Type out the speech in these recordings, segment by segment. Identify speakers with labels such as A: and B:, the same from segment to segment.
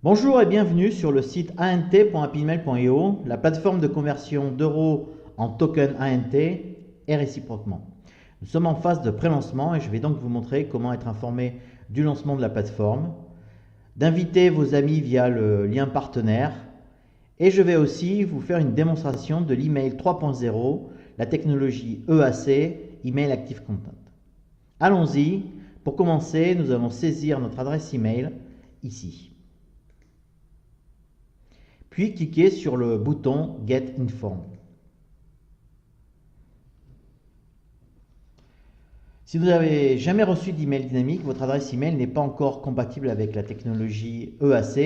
A: Bonjour et bienvenue sur le site ant.happymail.io, la plateforme de conversion d'euros en token ANT et réciproquement. Nous sommes en phase de pré-lancement et je vais donc vous montrer comment être informé du lancement de la plateforme, d'inviter vos amis via le lien partenaire et je vais aussi vous faire une démonstration de l'email 3.0, la technologie EAC, Email Active Content. Allons-y. Pour commencer, nous allons saisir notre adresse email ici. Puis cliquez sur le bouton Get Informed. Si vous n'avez jamais reçu d'email dynamique, votre adresse email n'est pas encore compatible avec la technologie EAC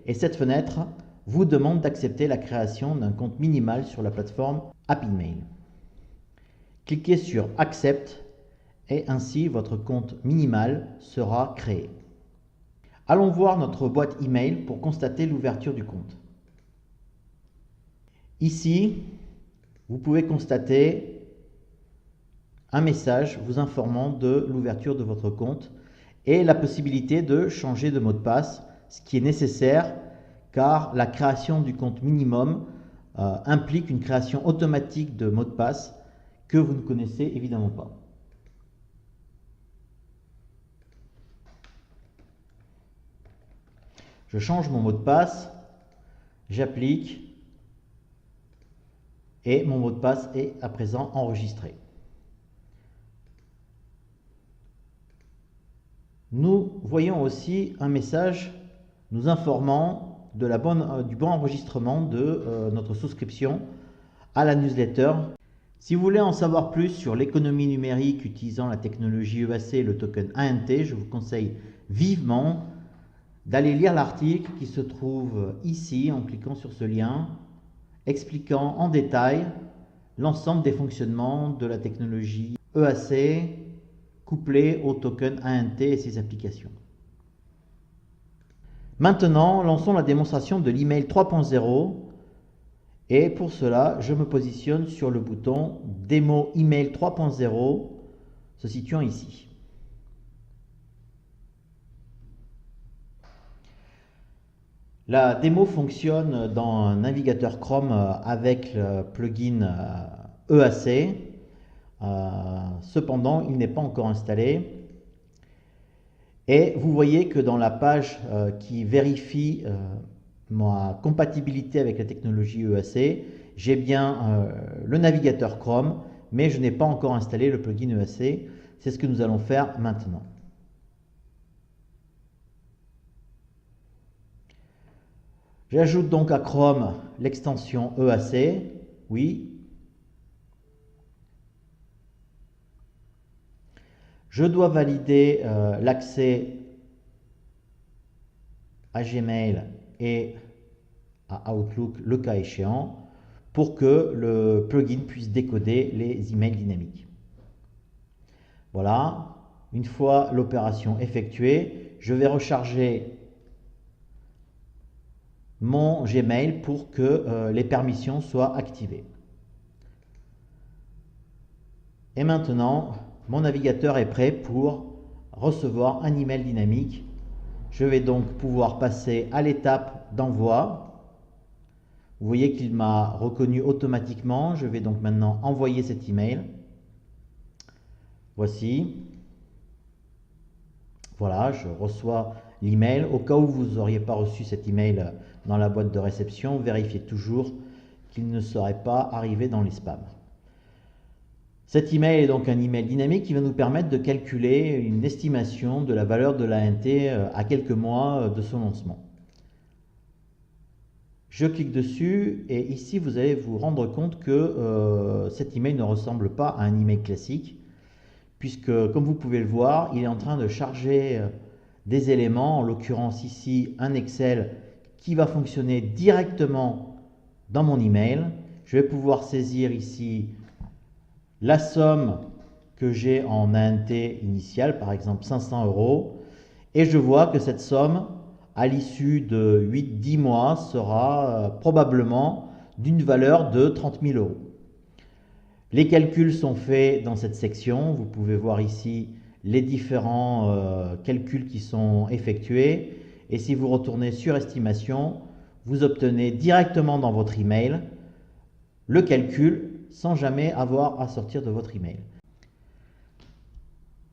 A: et cette fenêtre vous demande d'accepter la création d'un compte minimal sur la plateforme HappyMail. Cliquez sur Accept et ainsi votre compte minimal sera créé. Allons voir notre boîte email pour constater l'ouverture du compte. Ici, vous pouvez constater un message vous informant de l'ouverture de votre compte et la possibilité de changer de mot de passe, ce qui est nécessaire car la création du compte minimum implique une création automatique de mot de passe que vous ne connaissez évidemment pas. Je change mon mot de passe, j'applique et mon mot de passe est à présent enregistré. Nous voyons aussi un message nous informant de du bon enregistrement de notre souscription à la newsletter. Si vous voulez en savoir plus sur l'économie numérique utilisant la technologie EAC et le token ANT, je vous conseille vivement d'aller lire l'article qui se trouve ici en cliquant sur ce lien, expliquant en détail l'ensemble des fonctionnements de la technologie EAC couplé au token ANT et ses applications. Maintenant, lançons la démonstration de l'email 3.0 et pour cela, je me positionne sur le bouton Démo Email 3.0 se situant ici. La démo fonctionne dans un navigateur Chrome avec le plugin EAC. Cependant, il n'est pas encore installé. Et vous voyez que dans la page qui vérifie ma compatibilité avec la technologie EAC, j'ai bien le navigateur Chrome, mais je n'ai pas encore installé le plugin EAC. C'est ce que nous allons faire maintenant. J'ajoute donc à Chrome l'extension EAC, oui. Je dois valider l'accès à Gmail et à Outlook le cas échéant pour que le plugin puisse décoder les emails dynamiques. Voilà, une fois l'opération effectuée, je vais recharger mon Gmail pour que les permissions soient activées. Et maintenant, mon navigateur est prêt pour recevoir un email dynamique. Je vais donc pouvoir passer à l'étape d'envoi. Vous voyez qu'il m'a reconnu automatiquement. Je vais donc maintenant envoyer cet email. Voici. Voilà, je reçois l'email. Au cas où vous n'auriez pas reçu cet email dans la boîte de réception, vérifiez toujours qu'il ne serait pas arrivé dans les spams. Cet email est donc un email dynamique qui va nous permettre de calculer une estimation de la valeur de l'ANT à quelques mois de son lancement. Je clique dessus et ici vous allez vous rendre compte que cet email ne ressemble pas à un email classique puisque comme vous pouvez le voir, il est en train de charger des éléments, en l'occurrence ici un Excel qui va fonctionner directement dans mon email. Je vais pouvoir saisir ici la somme que j'ai en ANT initial, par exemple 500 €, et je vois que cette somme, à l'issue de 8-10 mois, sera probablement d'une valeur de 30 000 €. Les calculs sont faits dans cette section. Vous pouvez voir ici les différents calculs qui sont effectués Et si vous retournez sur estimation, vous obtenez directement dans votre email le calcul sans jamais avoir à sortir de votre email.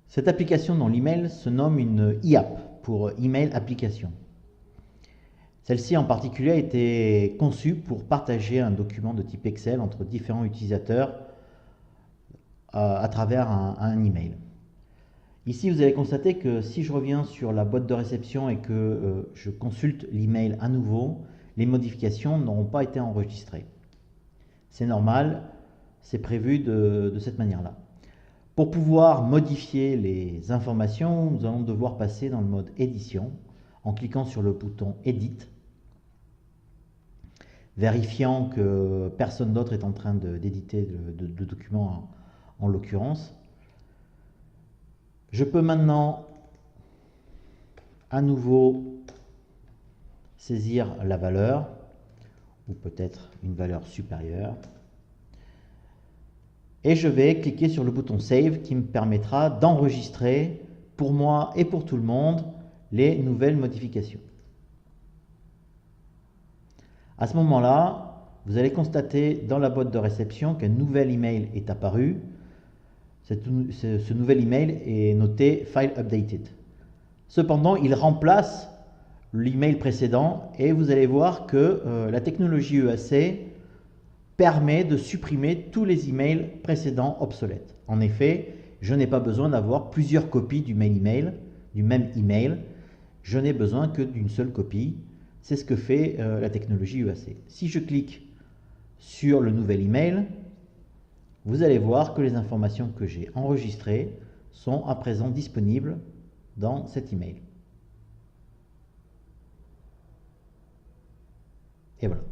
A: Cette application dans l'email se nomme une IAP pour Email Application. Celle-ci en particulier a été conçue pour partager un document de type Excel entre différents utilisateurs à travers un email. Ici, vous allez constater que si je reviens sur la boîte de réception et que je consulte l'email à nouveau, les modifications n'auront pas été enregistrées. C'est normal, c'est prévu de cette manière-là. Pour pouvoir modifier les informations, nous allons devoir passer dans le mode édition en cliquant sur le bouton Edit, vérifiant que personne d'autre est en train d'éditer le document en l'occurrence. Je peux maintenant à nouveau saisir la valeur, ou peut-être une valeur supérieure. Et je vais cliquer sur le bouton Save qui me permettra d'enregistrer pour moi et pour tout le monde les nouvelles modifications. À ce moment-là, vous allez constater dans la boîte de réception qu'un nouvel email est apparu. Ce nouvel email est noté File Updated. Cependant, il remplace l'email précédent et vous allez voir que la technologie EAC permet de supprimer tous les emails précédents obsolètes. En effet, je n'ai pas besoin d'avoir plusieurs copies du même email. Je n'ai besoin que d'une seule copie. C'est ce que fait la technologie EAC. Si je clique sur le nouvel email, vous allez voir que les informations que j'ai enregistrées sont à présent disponibles dans cet email. Et voilà.